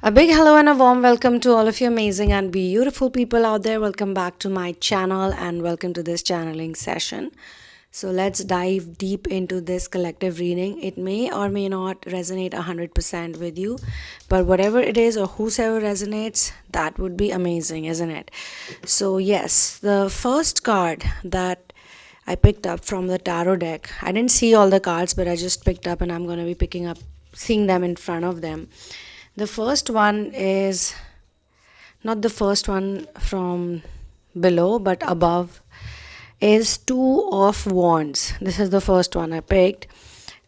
A big hello and a warm welcome to all of you amazing and beautiful people out there. Welcome back to my channel and welcome to this channeling session. So let's dive deep into this collective reading. It may or may not resonate 100% with you, but whatever it is or whosoever resonates, that would be amazing, isn't it? So yes, the first card that I picked up from the tarot deck, I didn't see all the cards, but I just picked up and I'm going to be seeing them in front of them. The first one is not the first one from below, but above, is Two of Wands. This is the first one I picked.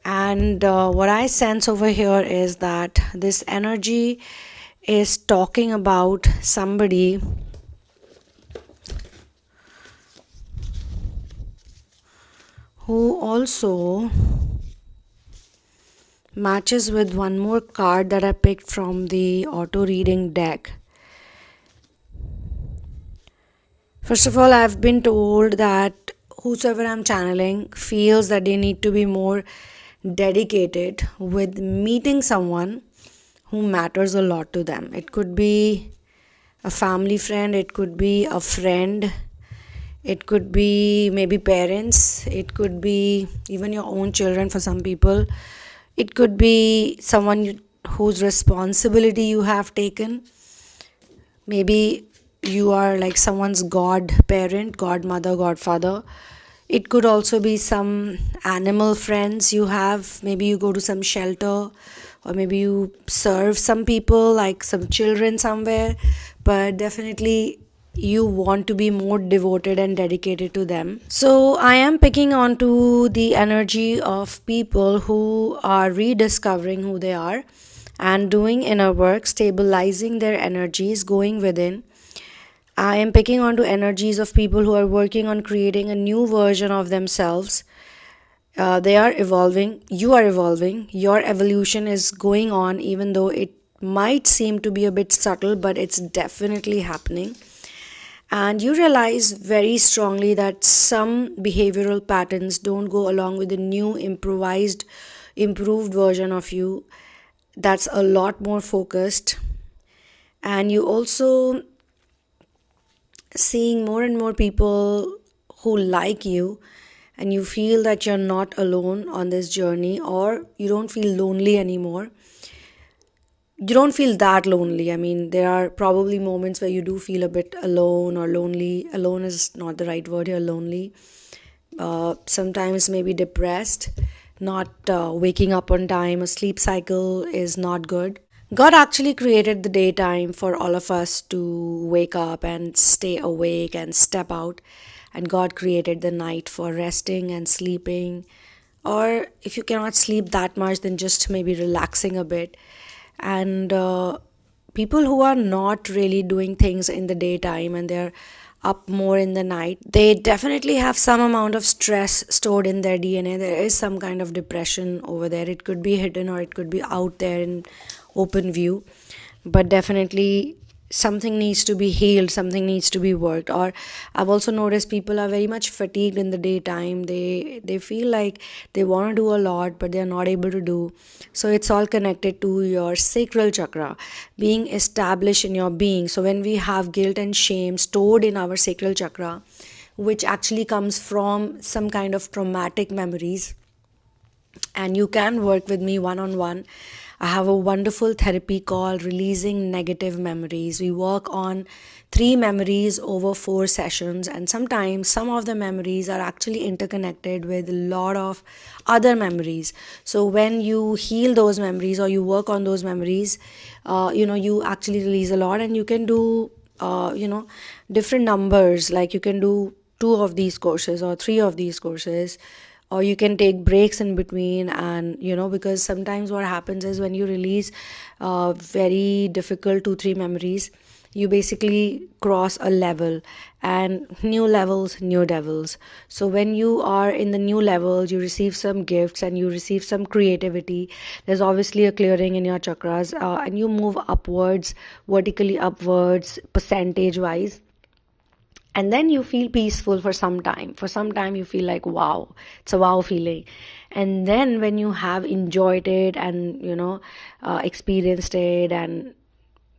And what I sense over here is that this energy is talking about somebody who also matches with one more card that I picked from the auto reading deck. First of all, I've been told that whosoever I'm channeling feels that they need to be more dedicated with meeting someone who matters a lot to them. It could be a family friend, it could be a friend, it could be maybe parents, it could be even your own children for some people. It could be someone whose responsibility you have taken. Maybe you are like someone's godparent, godmother, godfather. It could also be some animal friends you have. Maybe you go to some shelter, or maybe you serve some people, like some children somewhere. But definitely you want to be more devoted and dedicated to them. So I am picking on to the energy of people who are rediscovering who they are and doing inner work, stabilizing their energies, going within. I am picking on to energies of people who are working on creating a new version of themselves. They are evolving, you are evolving, your evolution is going on, even though it might seem to be a bit subtle, but it's definitely happening. And you realize very strongly that some behavioral patterns don't go along with the new improved version of you that's a lot more focused. And you also seeing more and more people who like you, and you feel that you're not alone on this journey, or you don't feel lonely anymore. You don't feel that lonely. I mean, there are probably moments where you do feel a bit alone or lonely. Alone is not the right word here, lonely. Sometimes maybe depressed, not waking up on time. A sleep cycle is not good. God actually created the daytime for all of us to wake up and stay awake and step out. And God created the night for resting and sleeping. Or if you cannot sleep that much, then just maybe relaxing a bit. And people who are not really doing things in the daytime and they're up more in the night, they definitely have some amount of stress stored in their DNA. There is some kind of depression over there. It could be hidden or it could be out there in open view, but definitely something needs to be healed, something needs to be worked. Or I've also noticed people are very much fatigued in the daytime. They feel like they want to do a lot, but they're not able to do. So it's all connected to your sacral chakra being established in your being. So when we have guilt and shame stored in our sacral chakra, which actually comes from some kind of traumatic memories, and you can work with me one-on-one. I have a wonderful therapy called Releasing Negative Memories. We work on 3 memories over 4 sessions, and sometimes some of the memories are actually interconnected with a lot of other memories. So when you heal those memories or you work on those memories, you actually release a lot, and you can do, different numbers. Like you can do 2 of these courses or 3 of these courses, or you can take breaks in between. And because sometimes what happens is when you release very difficult 2-3 memories, you basically cross a level, and new levels, new devils. So when you are in the new levels, you receive some gifts and you receive some creativity. There's obviously a clearing in your chakras, and you move upwards, vertically upwards, percentage wise. And then you feel peaceful for some time. For some time you feel like, wow, it's a wow feeling. And then when you have enjoyed it and experienced it and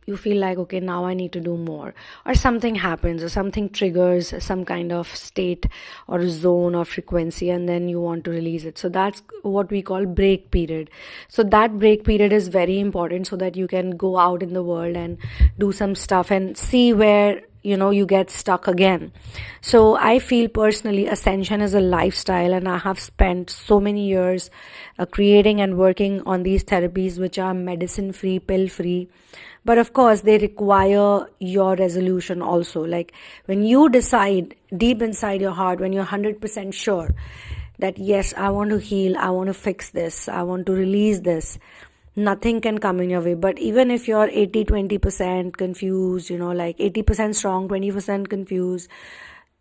you feel like, okay, now I need to do more, or something happens or something triggers some kind of state or zone or frequency, and then you want to release it. So that's what we call break period. So that break period is very important, so that you can go out in the world and do some stuff and see where you get stuck again. So I feel personally ascension is a lifestyle, and I have spent so many years creating and working on these therapies, which are medicine free, pill free. But of course they require your resolution also. Like when you decide deep inside your heart, when you're 100% sure that yes, I want to heal, I want to fix this, I want to release this, nothing can come in your way. But even if you're 80-20% confused, like 80% strong, 20% confused,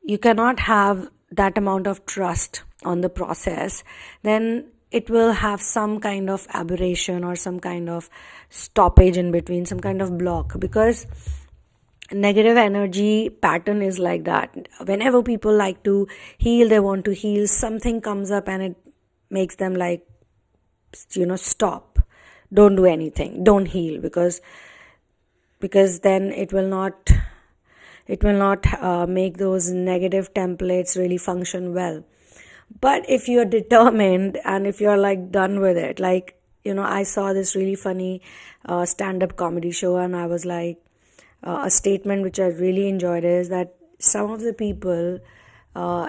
you cannot have that amount of trust on the process, then it will have some kind of aberration or some kind of stoppage in between, some kind of block. Because negative energy pattern is like that. Whenever people like to heal, they want to heal, something comes up and it makes them like, stop, don't do anything, don't heal, because then it will not make those negative templates really function well. But if you're determined and if you're like done with it, like I saw this really funny stand-up comedy show, and I was like, a statement which I really enjoyed is that some of the people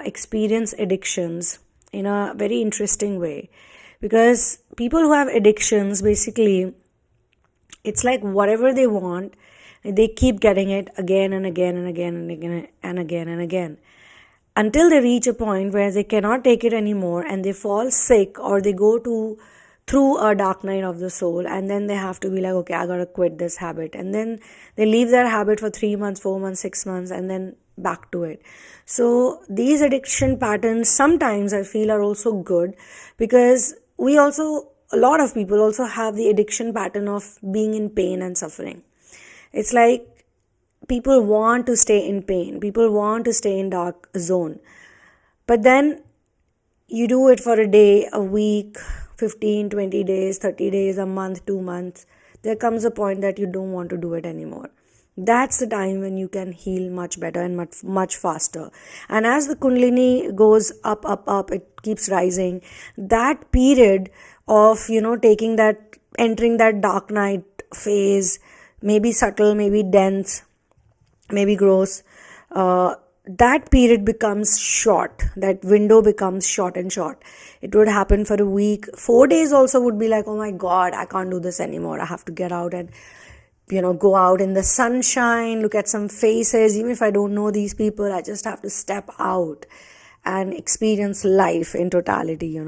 experience addictions in a very interesting way. Because people who have addictions, basically, it's like whatever they want, they keep getting it again and again and again and again and again and again, until they reach a point where they cannot take it anymore and they fall sick, or they go through a dark night of the soul, and then they have to be like, okay, I gotta quit this habit. And then they leave that habit for 3 months, 4 months, 6 months, and then back to it. So these addiction patterns sometimes I feel are also good, because a lot of people also have the addiction pattern of being in pain and suffering. It's like people want to stay in pain, people want to stay in dark zone, but then you do it for a day, a week, 15, 20 days, 30 days, a month, 2 months. There comes a point that you don't want to do it anymore. That's the time when you can heal much better and much, much faster. And as the Kundalini goes up, up, up, it keeps rising. That period of, entering that dark night phase, maybe subtle, maybe dense, maybe gross, that period becomes short. That window becomes short and short. It would happen for a week. 4 days also would be like, oh my God, I can't do this anymore. I have to get out and go out in the sunshine, look at some faces. Even if I don't know these people, I just have to step out and experience life in totality,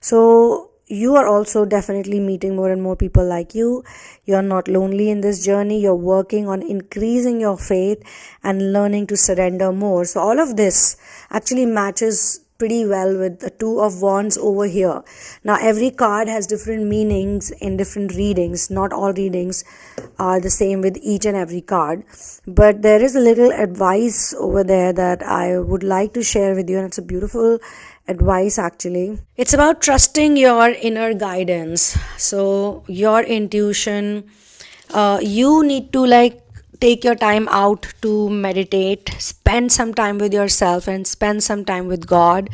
So you are also definitely meeting more and more people like you. You're not lonely in this journey. You're working on increasing your faith and learning to surrender more. So all of this actually matches pretty well with the Two of Wands over here. Now every card has different meanings in different readings. Not all readings are the same with each and every card, but there is a little advice over there that I would like to share with you, and it's a beautiful advice actually. It's about trusting your inner guidance. So your intuition, you need to take your time out to meditate, spend some time with yourself and spend some time with God.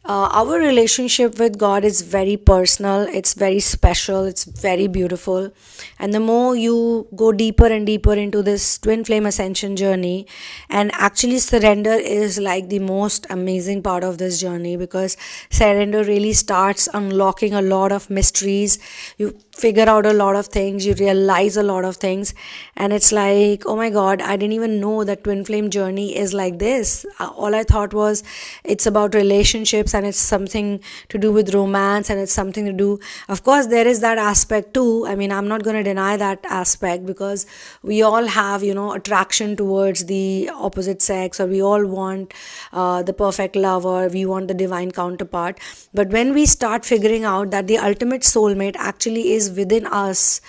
Our relationship with God is very personal, it's very special, it's very beautiful. And the more you go deeper and deeper into this twin flame ascension journey, and actually surrender is like the most amazing part of this journey, because surrender really starts unlocking a lot of mysteries. You figure out a lot of things, you realize a lot of things, and it's like, oh my God, I didn't even know that twin flame journey is like this. All I thought was it's about relationships and it's something to do with romance and it's something to do, of course there is that aspect too. I mean, I'm not going to deny that aspect, because we all have attraction towards the opposite sex, or we all want the perfect love, or we want the divine counterpart. But when we start figuring out that the ultimate soulmate actually is within us,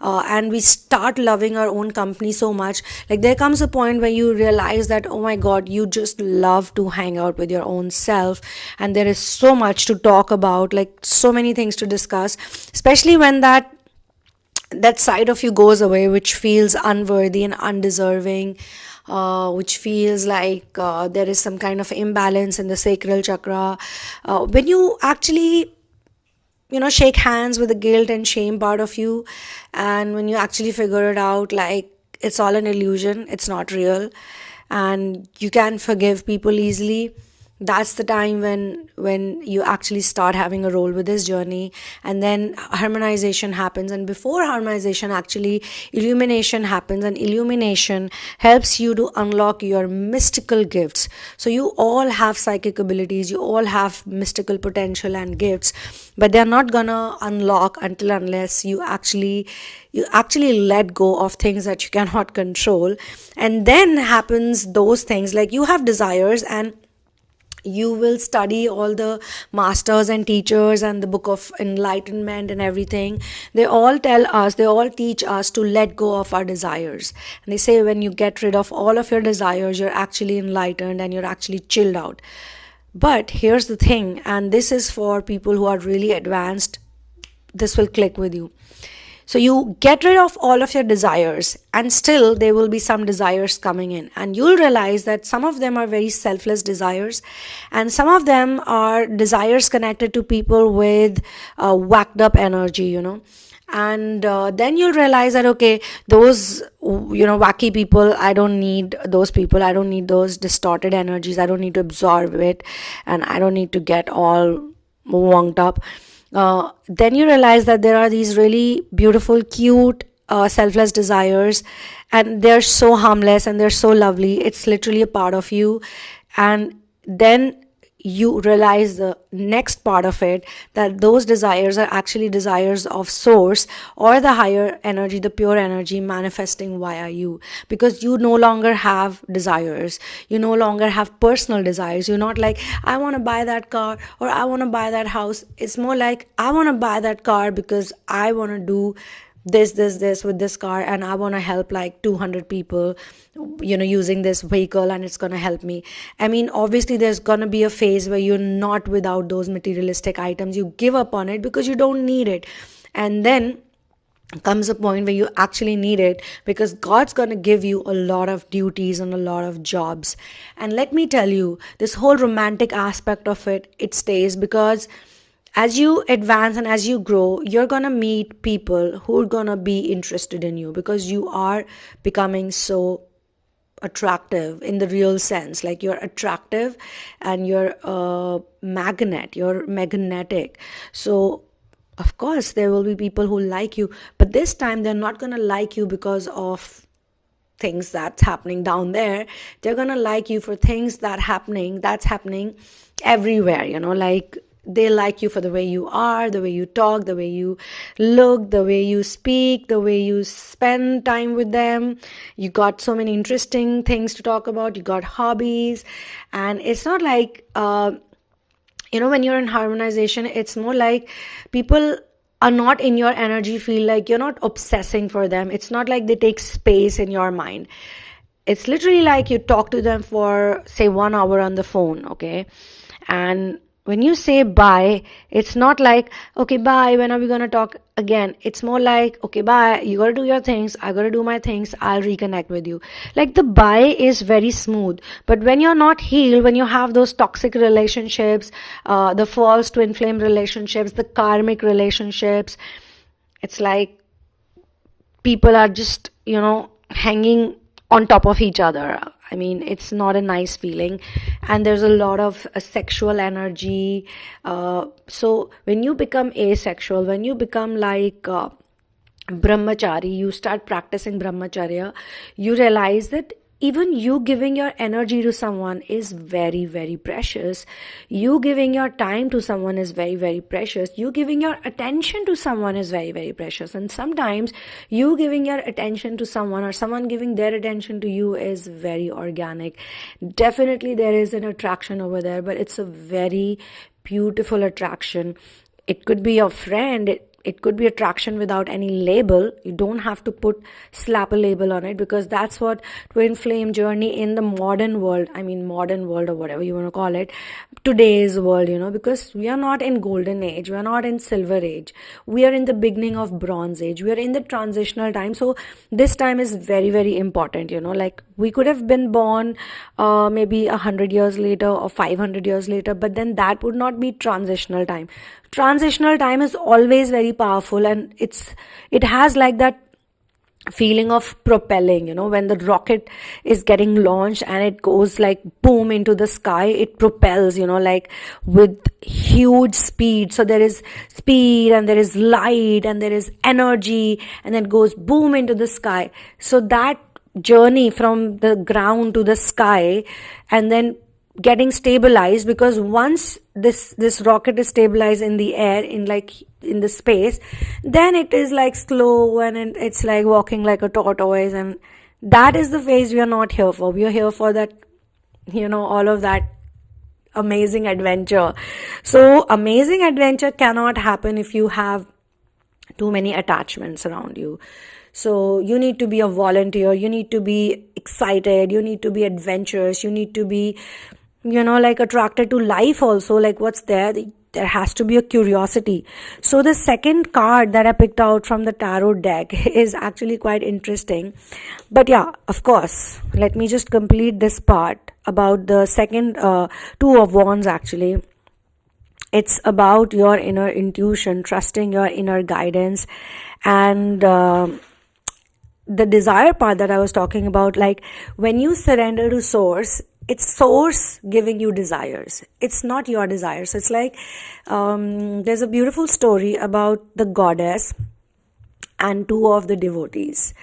and we start loving our own company so much, like there comes a point where you realize that, oh my God, you just love to hang out with your own self, and there is so much to talk about, like so many things to discuss, especially when that that side of you goes away, which feels unworthy and undeserving, which feels like there is some kind of imbalance in the sacral chakra. When you actually, shake hands with the guilt and shame part of you, and when you actually figure it out, like it's all an illusion, it's not real, and you can forgive people easily, that's the time when you actually start having a role with this journey. And then harmonization happens, and before harmonization, actually illumination happens, and illumination helps you to unlock your mystical gifts. So you all have psychic abilities, you all have mystical potential and gifts, but they're not gonna unlock until unless you actually let go of things that you cannot control. And then happens those things, like you have desires, and you will study all the masters and teachers and the book of enlightenment and everything. They all teach us to let go of our desires, and they say when you get rid of all of your desires, you're actually enlightened and you're actually chilled out. But here's the thing, and this is for people who are really advanced, this will click with you. So you get rid of all of your desires, and still there will be some desires coming in, and you'll realize that some of them are very selfless desires, and some of them are desires connected to people with whacked up energy. And then you'll realize that, okay, those wacky people, I don't need those people, I don't need those distorted energies, I don't need to absorb it, and I don't need to get all wonked up. Then you realize that there are these really beautiful, cute, selfless desires, and they're so harmless and they're so lovely. It's literally a part of you. And then you realize the next part of it, that those desires are actually desires of source, or the higher energy, the pure energy manifesting via you, because you no longer have desires, you no longer have personal desires. You're not like, I want to buy that car or I want to buy that house. It's more like, I want to buy that car because I want to do this with this car, and I want to help like 200 people using this vehicle, and it's going to help me. I mean, obviously there's going to be a phase where you're not without those materialistic items, you give up on it because you don't need it, and then comes a point where you actually need it, because God's going to give you a lot of duties and a lot of jobs. And let me tell you, this whole romantic aspect of it stays, because as you advance and as you grow, you're going to meet people who are going to be interested in you, because you are becoming so attractive in the real sense. Like, you're attractive and you're a magnet, you're magnetic. So of course there will be people who like you, but this time they're not going to like you because of things that's happening down there. They're going to like you for things that's happening everywhere. Like, they like you for the way you are, the way you talk, the way you look, the way you speak, the way you spend time with them. You got so many interesting things to talk about. You got hobbies. And it's not like, when you're in harmonization, it's more like people are not in your energy field. Like, you're not obsessing for them. It's not like they take space in your mind. It's literally like you talk to them for, say, 1 hour on the phone, okay? And when you say bye, it's not like, okay, bye, when are we going to talk again? It's more like, okay, bye, you got to do your things, I got to do my things, I'll reconnect with you. Like, the bye is very smooth. But when you're not healed, when you have those toxic relationships, the false twin flame relationships, the karmic relationships, it's like people are just, hanging on top of each other. I mean, it's not a nice feeling, and there's a lot of sexual energy. So when you become asexual, when you become like brahmachari, you start practicing brahmacharya, you realize that even you giving your energy to someone is very, very precious. You giving your time to someone is very, very precious. You giving your attention to someone is very, very precious. And sometimes you giving your attention to someone, or someone giving their attention to you, is very organic. Definitely there is an attraction over there, but it's a very beautiful attraction. It could be your friend. it could be attraction without any label. You don't have to slap a label on it, because that's what twin flame journey in the modern world, modern world or whatever you want to call it, today's world, because we are not in golden age, we are not in silver age, we are in the beginning of bronze age, we are in the transitional time. So this time is very, very important, like we could have been born maybe 100 years later or 500 years later, but then that would not be transitional time. Transitional time is always very powerful, and it has like that feeling of propelling, when the rocket is getting launched and it goes like boom into the sky, it propels, like with huge speed. So there is speed and there is light and there is energy, and then goes boom into the sky. So that journey from the ground to the sky, and then getting stabilized, because once this rocket is stabilized in the air, in the space, then it is like slow, and it's like walking like a tortoise. And that is the phase we are not here for. We are here for that, all of that amazing adventure. So amazing adventure cannot happen if you have too many attachments around you. So you need to be a volunteer, you need to be excited, you need to be adventurous, you need to be, like attracted to life also, like what's there has to be a curiosity. So the second card that I picked out from the tarot deck is actually quite interesting. But yeah, of course, let me just complete this part about the second two of wands. Actually, it's about your inner intuition, trusting your inner guidance, and the desire part that I was talking about. Like when you surrender to source, it's source giving you desires. It's not your desires. It's like there's a beautiful story about the goddess and two of the devotees.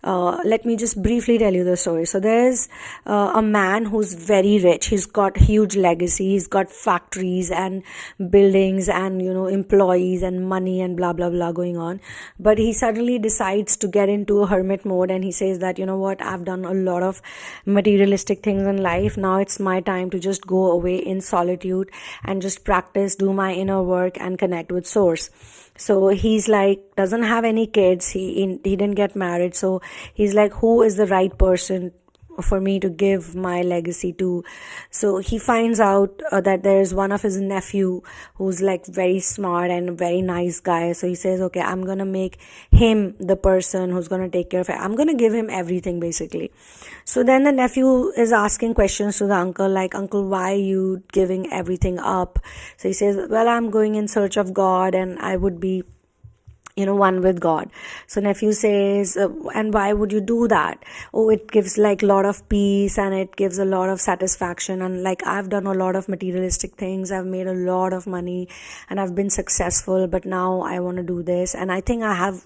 Let me just briefly tell you the story. So there's a man who's very rich. He's got huge legacy. He's got factories and buildings and, employees and money and blah, blah, blah going on. But he suddenly decides to get into a hermit mode, and he says that, what, I've done a lot of materialistic things in life. Now it's my time to just go away in solitude and just practice, do my inner work and connect with source. So he's like, doesn't have any kids. He didn't get married. So he's like, who is the right person for me to give my legacy to? So he finds out that there's one of his nephew who's like very smart and very nice guy. So he says, okay, I'm going to make him the person who's going to take care of it. I'm going to give him everything basically. So then the nephew is asking questions to the uncle, like, uncle, why are you giving everything up? So he says, well, I'm going in search of God, and I would be one with God. So nephew says, and why would you do that? Oh, it gives like a lot of peace, and it gives a lot of satisfaction, and like I've done a lot of materialistic things, I've made a lot of money and I've been successful, but now I want to do this, and I think I have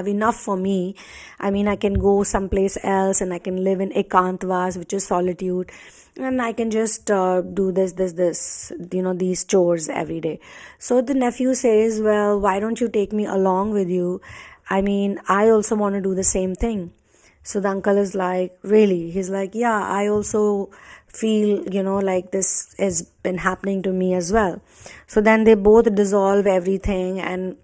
enough for me. I can go someplace else, and I can live in ekantvas, which is solitude, and I can just do this, these chores every day. So the nephew says, well, why don't you take me along with you? I also want to do the same thing. So the uncle is like, really? He's like, yeah, I also feel, like this has been happening to me as well. So then they both dissolve everything, and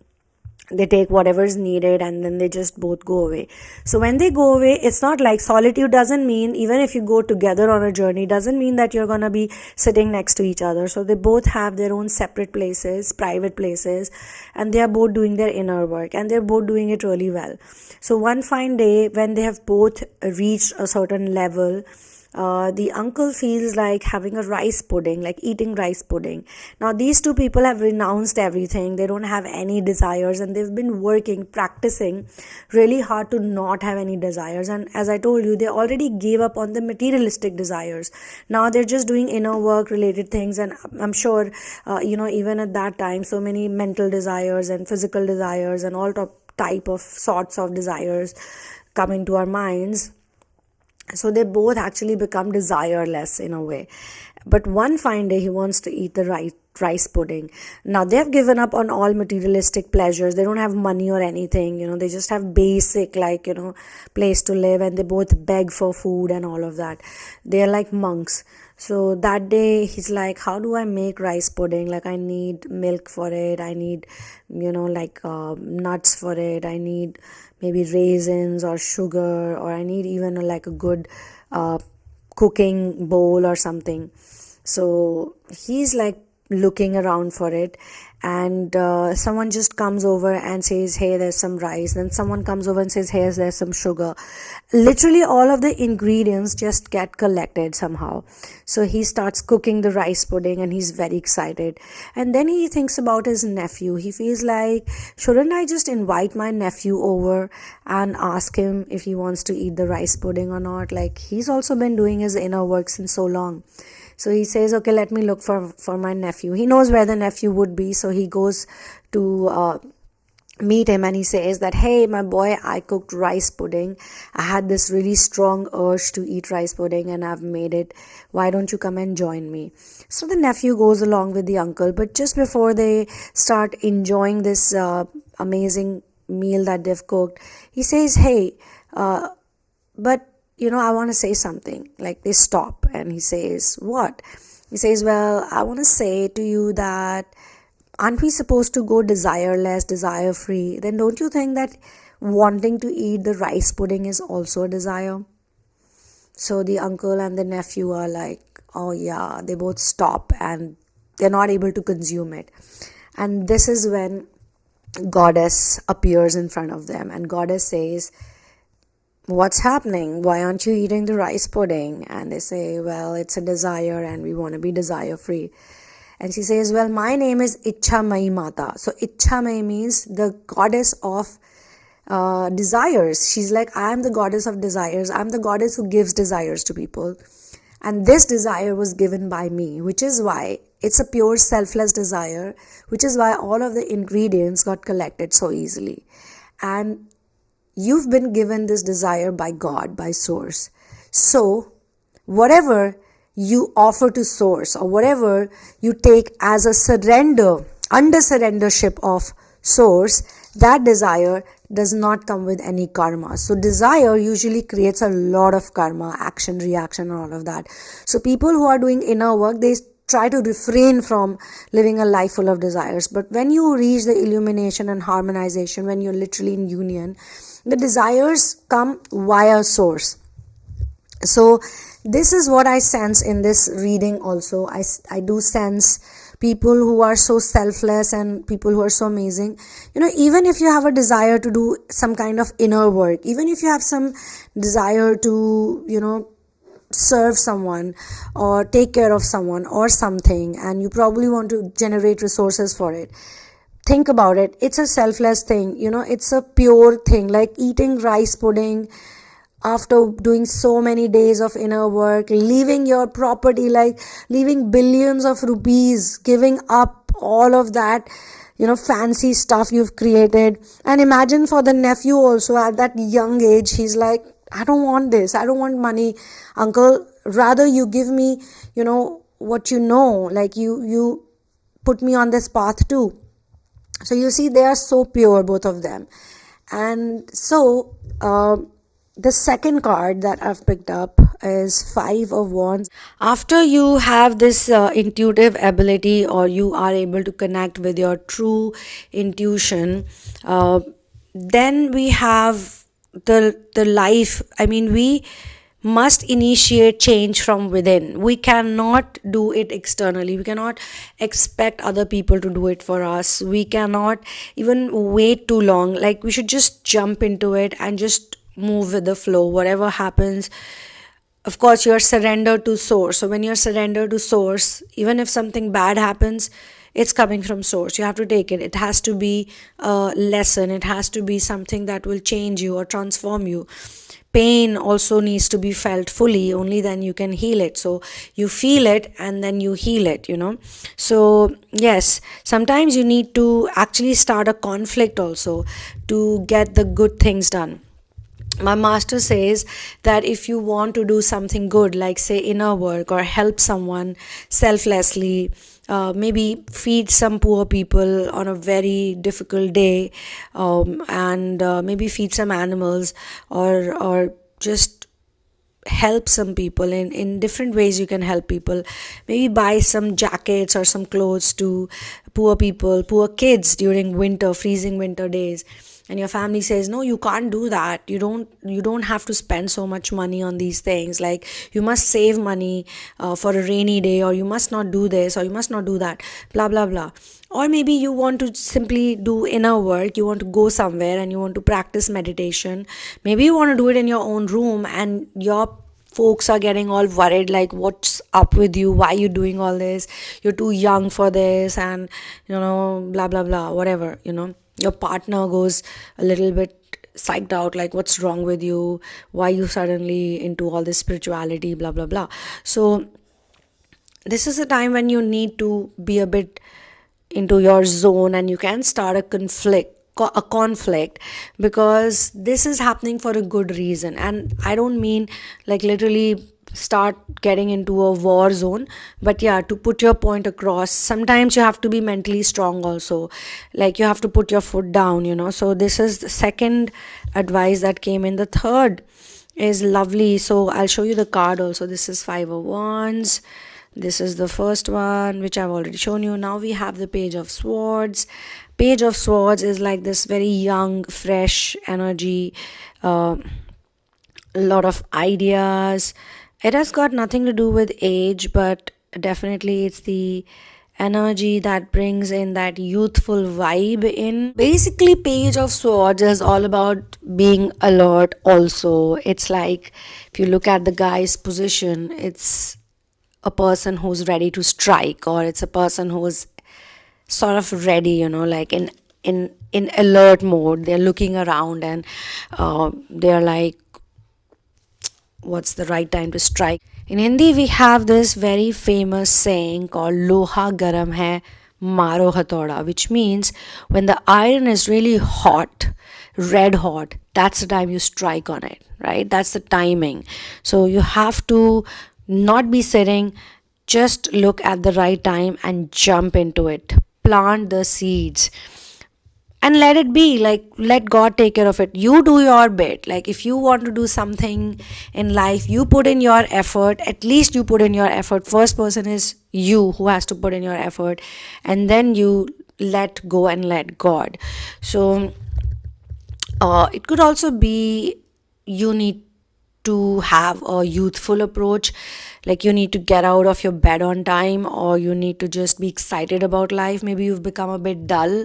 they take whatever is needed, and then they just both go away. So when they go away, it's not like solitude doesn't mean, even if you go together on a journey, doesn't mean that you're going to be sitting next to each other. So they both have their own separate places, private places, and they are both doing their inner work, and they're both doing it really well. So one fine day, when they have both reached a certain level, the uncle feels like having a rice pudding, like eating rice pudding. Now these two people have renounced everything. They don't have any desires, and they've been working, practicing really hard to not have any desires. And as I told you, they already gave up on the materialistic desires. Now they're just doing inner work related things. And I'm sure, even at that time, so many mental desires and physical desires and all type of sorts of desires come into our minds. So they both actually become desireless in a way. But one fine day, he wants to eat the rice pudding. Now they have given up on all materialistic pleasures. They don't have money or anything, they just have basic, like, place to live, and they both beg for food and all of that. They are like monks. So that day he's like, how do I make rice pudding? Like, I need milk for it, I need nuts for it, I need maybe raisins or sugar, or I need even like a good cooking bowl or something. So he's like looking around for it, and someone just comes over and says, hey, there's some rice. Then someone comes over and says, hey, there's some sugar. Literally all of the ingredients just get collected somehow. So he starts cooking the rice pudding, and he's very excited. And then he thinks about his nephew. He feels like, shouldn't I just invite my nephew over and ask him if he wants to eat the rice pudding or not? Like, he's also been doing his inner work since so long. So he says, okay, let me look for my nephew. He knows where the nephew would be. So he goes to meet him, and he says that, hey, my boy, I cooked rice pudding. I had this really strong urge to eat rice pudding, and I've made it. Why don't you come and join me? So the nephew goes along with the uncle. But just before they start enjoying this amazing meal that they've cooked, he says, hey, but I want to say something. Like, they stop, and he says, what? He says, well, I want to say to you that, aren't we supposed to go desireless, desire free? Then don't you think that wanting to eat the rice pudding is also a desire? So the uncle and the nephew are like, oh yeah, they both stop, and they're not able to consume it. And this is when Goddess appears in front of them, and Goddess says, what's happening? Why aren't you eating the rice pudding? And they say, well, it's a desire, and we want to be desire free. And she says, well, my name is Ichamai Mata. So Ichamai means the goddess of desires. She's like, I am the goddess of desires. I'm the goddess who gives desires to people. And this desire was given by me, which is why it's a pure selfless desire, which is why all of the ingredients got collected so easily. And you've been given this desire by God, by Source. So whatever you offer to Source, or whatever you take as a surrender, under surrendership of Source, that desire does not come with any karma. So desire usually creates a lot of karma, action, reaction, and all of that. So people who are doing inner work, they try to refrain from living a life full of desires. But when you reach the illumination and harmonization, when you're literally in union, the desires come via Source. So this is what I sense in this reading also. I do sense people who are so selfless and people who are so amazing. Even if you have a desire to do some kind of inner work, even if you have some desire to, serve someone or take care of someone or something, and you probably want to generate resources for it, think about it. It's a selfless thing. It's a pure thing, like eating rice pudding after doing so many days of inner work, leaving your property, like leaving billions of rupees, giving up all of that, fancy stuff you've created. And imagine for the nephew also, at that young age, he's like, I don't want this. I don't want money, uncle. Rather you give me, what like you put me on this path too. So you see, they are so pure, both of them. And so the second card that I've picked up is 5 of Wands. After you have this intuitive ability, or you are able to connect with your true intuition, then we have the life. We must initiate change from within. We cannot do it externally. We cannot expect other people to do it for us. We cannot even wait too long. Like, we should just jump into it and just move with the flow. Whatever happens, of course, you're surrendered to Source. So when you're surrendered to Source, even if something bad happens, it's coming from Source. You have to take it. It has to be a lesson. It has to be something that will change you or transform you. Pain also needs to be felt fully. Only then you can heal it. So you feel it and then you heal it, So yes, sometimes you need to actually start a conflict also to get the good things done. My master says that if you want to do something good, like say inner work or help someone selflessly, maybe feed some poor people on a very difficult day, and maybe feed some animals, or just help some people in different ways. You can help people, maybe buy some jackets or some clothes to poor people, poor kids during winter, freezing winter days. And your family says, no, you can't do that, you don't have to spend so much money on these things, like you must save money for a rainy day, or you must not do this, or you must not do that, blah blah blah. Or maybe you want to simply do inner work, you want to go somewhere and you want to practice meditation. Maybe you want to do it in your own room, and your folks are getting all worried, like what's up with you, why are you doing all this, you're too young for this, and blah blah blah, whatever. Your partner goes a little bit psyched out, like what's wrong with you, why you suddenly into all this spirituality, blah blah blah. So this is a time when you need to be a bit into your zone, and you can start a conflict, because this is happening for a good reason. And I don't mean like literally start getting into a war zone, but yeah, to put your point across, sometimes you have to be mentally strong also, like you have to put your foot down. So this is the second advice that came in. The third is lovely, so I'll show you the card also. This is Five of Wands. This is the first one, which I've already shown you. Now we have the Page of Swords. Page of Swords is like this very young, fresh energy, a lot of ideas. It has got nothing to do with age, but definitely it's the energy that brings in that youthful vibe in. Basically, Page of Swords is all about being alert also. It's like, if you look at the guy's position, it's a person who's ready to strike, or it's a person who's sort of ready, like in alert mode. They're looking around, and they're like, what's the right time to strike. In Hindi, we have this very famous saying called loha garam hai, maro hathoda, which means when the iron is really hot, red hot, that's the time you strike on it, right? That's the timing. So you have to not be sitting, just look at the right time and jump into it. Plant the seeds and let it be, like let God take care of it. You do your bit. Like if you want to do something in life, you put in your effort. At least you put in your effort. First person is you who has to put in your effort, and then you let go and let God. So it could also be you need to have a youthful approach, like you need to get out of your bed on time, or you need to just be excited about life. Maybe you've become a bit dull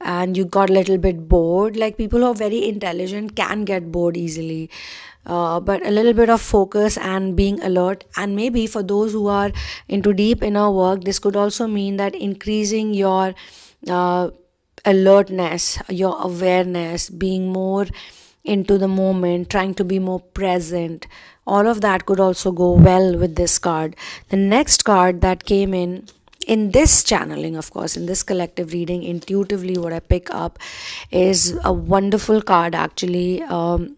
and you got a little bit bored. Like people who are very intelligent can get bored easily, but a little bit of focus and being alert. And maybe for those who are into deep inner work, this could also mean that increasing your alertness, your awareness, being more into the moment, trying to be more present. All of that could also go well with this card. The next card that came in this channeling, of course, in this collective reading, intuitively what I pick up is a wonderful card actually. And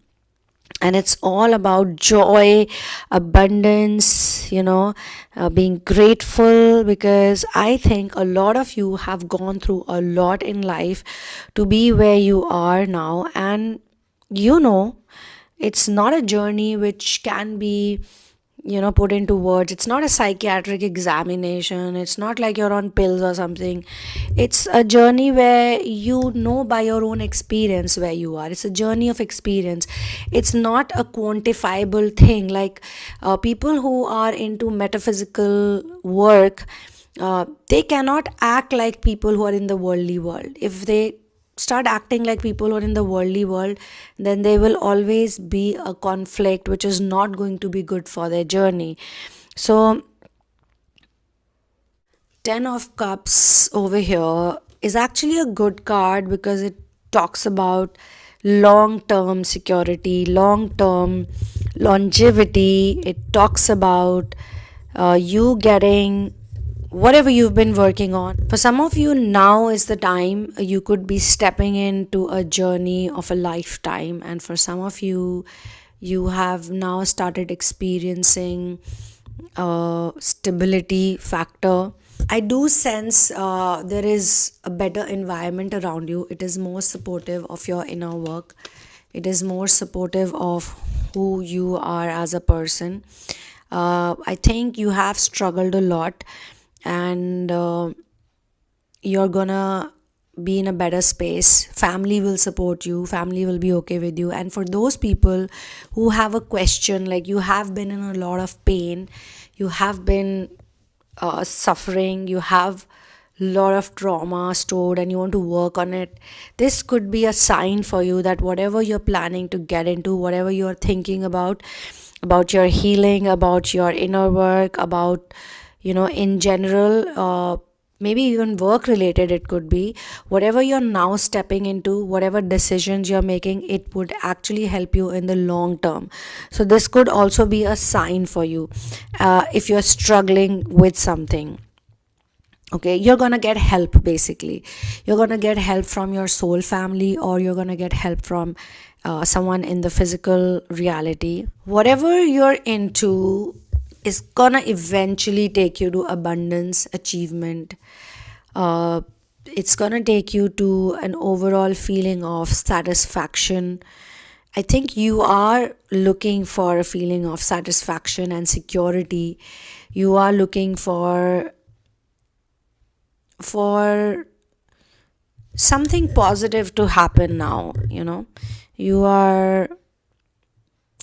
it's all about joy, abundance, being grateful, because I think a lot of you have gone through a lot in life to be where you are now. And it's not a journey which can be put into words. It's not a psychiatric examination. It's not like you're on pills or something. It's a journey where by your own experience where you are. It's a journey of experience. It's not a quantifiable thing. Like people who are into metaphysical work, they cannot act like people who are in the worldly world. If they start acting like people who are in the worldly world, then there will always be a conflict which is not going to be good for their journey. So 10 of Cups over here is actually a good card, because it talks about long-term security, long-term longevity. It talks about you getting whatever you've been working on. For some of you, now is the time you could be stepping into a journey of a lifetime, and for some of you, you have now started experiencing stability factor. I do sense there is a better environment around you. It is more supportive of your inner work. It is more supportive of who you are as a person. I think you have struggled a lot, and you're gonna be in a better space. Family will support you, family will be okay with you. And for those people who have a question, like you have been in a lot of pain, you have been suffering, you have a lot of trauma stored and you want to work on it, this could be a sign for you that whatever you're planning to get into, whatever you're thinking about your healing, about your inner work, about, in general, maybe even work related, it could be, whatever you're now stepping into, whatever decisions you're making, it would actually help you in the long term. So this could also be a sign for you. If you're struggling with something, okay, you're gonna get help. Basically, you're gonna get help from your soul family, or you're gonna get help from someone in the physical reality. Whatever you're into is gonna eventually take you to abundance, achievement. It's gonna take you to an overall feeling of satisfaction. I think you are looking for a feeling of satisfaction and security. You are looking for something positive to happen now. You are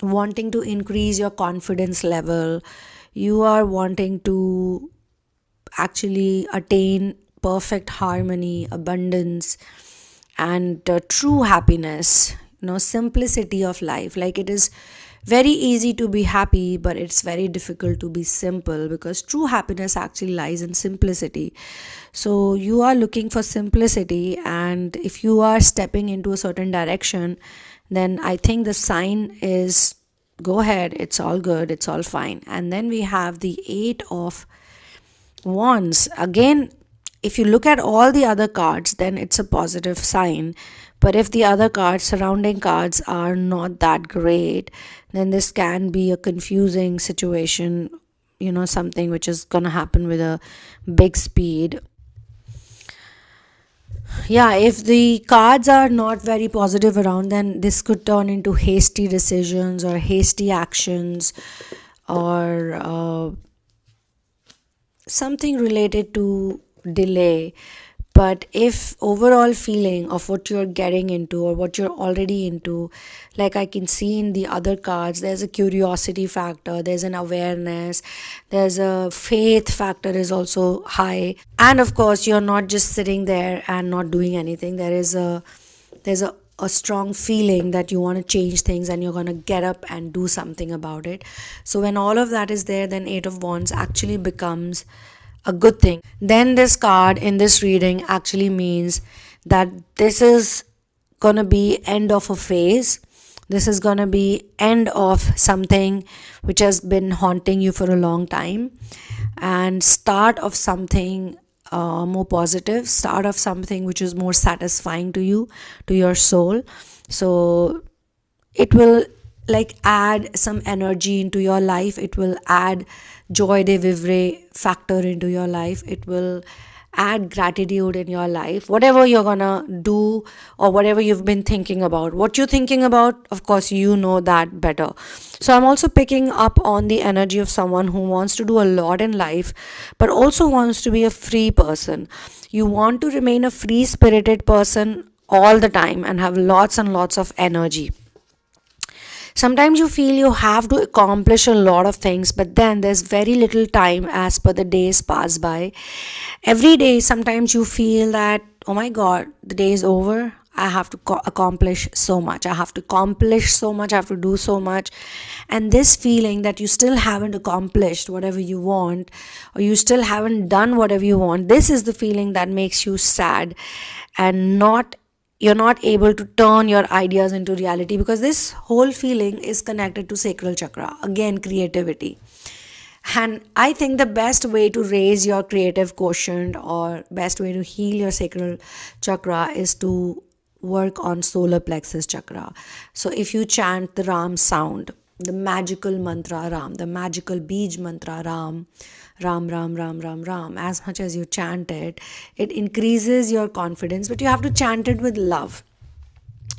wanting to increase your confidence level. You are wanting to actually attain perfect harmony, abundance, and true happiness, simplicity of life. Like, it is very easy to be happy, but it's very difficult to be simple, because true happiness actually lies in simplicity. So you are looking for simplicity, and if you are stepping into a certain direction, then I think the sign is, go ahead, it's all good, it's all fine. And then we have the 8 of Wands. Again, if you look at all the other cards, then it's a positive sign. But if the other cards, surrounding cards, are not that great, then this can be a confusing situation, something which is gonna happen with a big speed. Yeah, if the cards are not very positive around, then this could turn into hasty decisions or hasty actions, or something related to delay. But if overall feeling of what you're getting into or what you're already into, like I can see in the other cards, there's a curiosity factor, there's an awareness, there's a faith factor is also high. And of course, you're not just sitting there and not doing anything. There's a strong feeling that you want to change things and you're going to get up and do something about it. So when all of that is there, then 8 of Wands actually becomes a good thing. Then this card in this reading actually means that this is gonna be end of a phase. This is gonna be end of something which has been haunting you for a long time, and start of something more positive, start of something which is more satisfying to you, to your soul. So it will add some energy into your life. It will add joy de vivre factor into your life. It will add gratitude in your life. Whatever you're gonna do, or whatever you've been thinking about, what you're thinking about, of course you know that better. So I'm also picking up on the energy of someone who wants to do a lot in life, but also wants to be a free person. You want to remain a free spirited person all the time and have lots and lots of energy. Sometimes you feel you have to accomplish a lot of things, but then there's very little time as per the days pass by. Every day, sometimes you feel that, oh my God, the day is over. I have to accomplish so much. I have to accomplish so much. I have to do so much. And this feeling that you still haven't accomplished whatever you want, or you still haven't done whatever you want, this is the feeling that makes you sad, and you're not able to turn your ideas into reality, because this whole feeling is connected to sacral chakra, again creativity. And I think the best way to raise your creative quotient or best way to heal your sacral chakra is to work on solar plexus chakra. So if you chant the Ram sound, the magical mantra Ram, the magical Bij mantra Ram, Ram, Ram, Ram, Ram, Ram, as much as you chant it, it increases your confidence, but you have to chant it with love.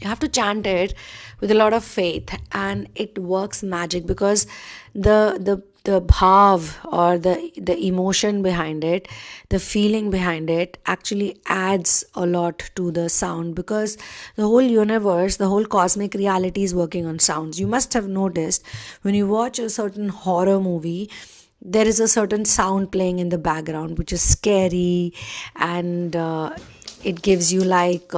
You have to chant it with a lot of faith, and it works magic because the bhav, or the emotion behind it, the feeling behind it actually adds a lot to the sound, because the whole universe, the whole cosmic reality is working on sounds. You must have noticed when you watch a certain horror movie, there is a certain sound playing in the background which is scary, and it gives you like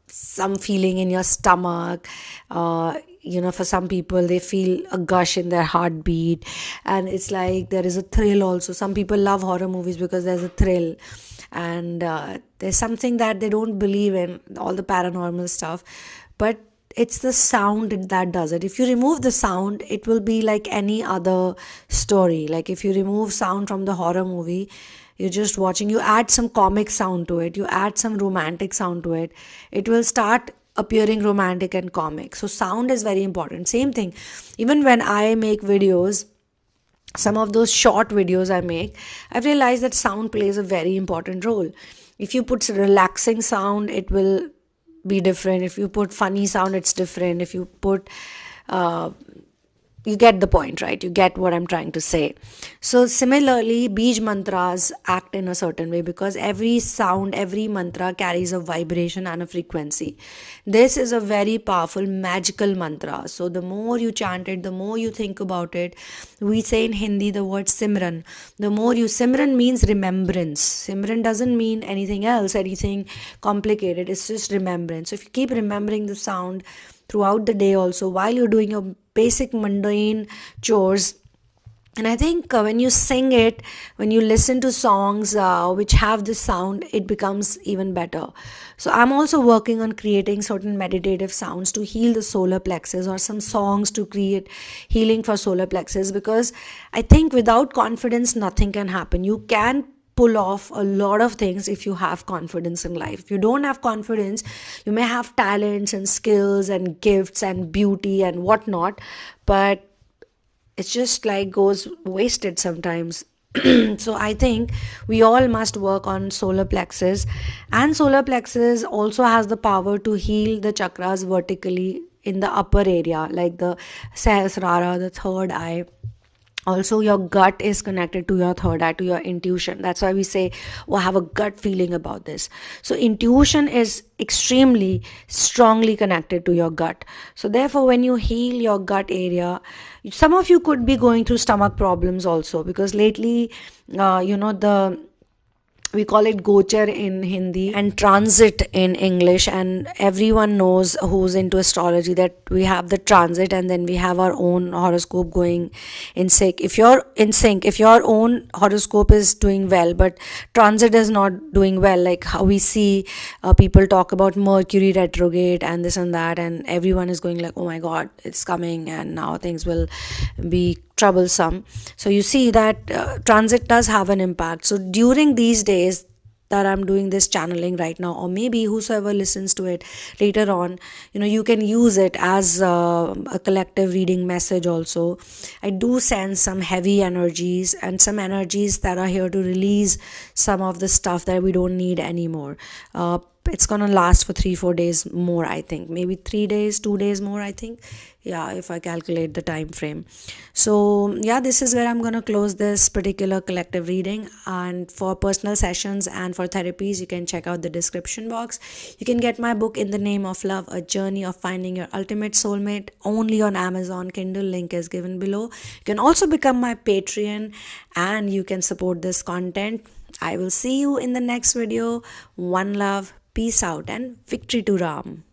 some feeling in your stomach. For some people, they feel a gush in their heartbeat, and it's like there is a thrill also. Some people love horror movies because there's a thrill, and there's something that they don't believe in, all the paranormal stuff, but it's the sound that does it. If you remove the sound, it will be like any other story. Like if you remove sound from the horror movie, you're just watching, you add some comic sound to it, you add some romantic sound to it, it will start appearing romantic and comic. So sound is very important. Same thing, even when I make videos, some of those short videos I make, I've realized that sound plays a very important role. If you put relaxing sound, it will be different. If you put funny sound, it's different. If you put you get the point, right? You get what I'm trying to say. So similarly, Bij mantras act in a certain way because every sound, every mantra carries a vibration and a frequency. This is a very powerful magical mantra. So the more you chant it, the more you think about it. We say in Hindi the word Simran. The more you, Simran means remembrance. Simran doesn't mean anything else, anything complicated. It's just remembrance. So if you keep remembering the sound throughout the day also, while you're doing your basic mundane chores, and I think when you sing it, when you listen to songs which have this sound, it becomes even better. So I'm also working on creating certain meditative sounds to heal the solar plexus, or some songs to create healing for solar plexus, because I think without confidence nothing can happen. You can pull off a lot of things if you have confidence in life. If you don't have confidence, you may have talents and skills and gifts and beauty and whatnot, but it's just like goes wasted sometimes. So I think we all must work on solar plexus, and solar plexus also has the power to heal the chakras vertically in the upper area, like the Sahasrara, the third eye. Also, your gut is connected to your third eye, to your intuition. That's why we say, oh, I have a gut feeling about this. So intuition is extremely strongly connected to your gut. So therefore, when you heal your gut area, some of you could be going through stomach problems also, because lately, we call it gochar in Hindi and transit in English, and everyone knows who's into astrology that we have the transit and then we have our own horoscope going in sync. If you're in sync, if your own horoscope is doing well but transit is not doing well, like how we see people talk about Mercury retrograde and this and that, and everyone is going like, oh my god, it's coming and now things will be troublesome. So you see that transit does have an impact. So during these days that I'm doing this channeling right now, or maybe whosoever listens to it later on, you can use it as a collective reading message also. I do sense some heavy energies and some energies that are here to release some of the stuff that we don't need anymore. It's gonna last for 3-4 days more, I think, maybe 3 days, 2 days more, I think, yeah, if I calculate the time frame. So yeah, this is where I'm gonna close this particular collective reading. And for personal sessions and for therapies, you can check out the description box. You can get my book In the Name of Love, A Journey of Finding Your Ultimate Soulmate, only on Amazon Kindle. Link is given below. You can also become my Patreon and you can support this content. I will see you in the next video. One love, peace out, and victory to Ram.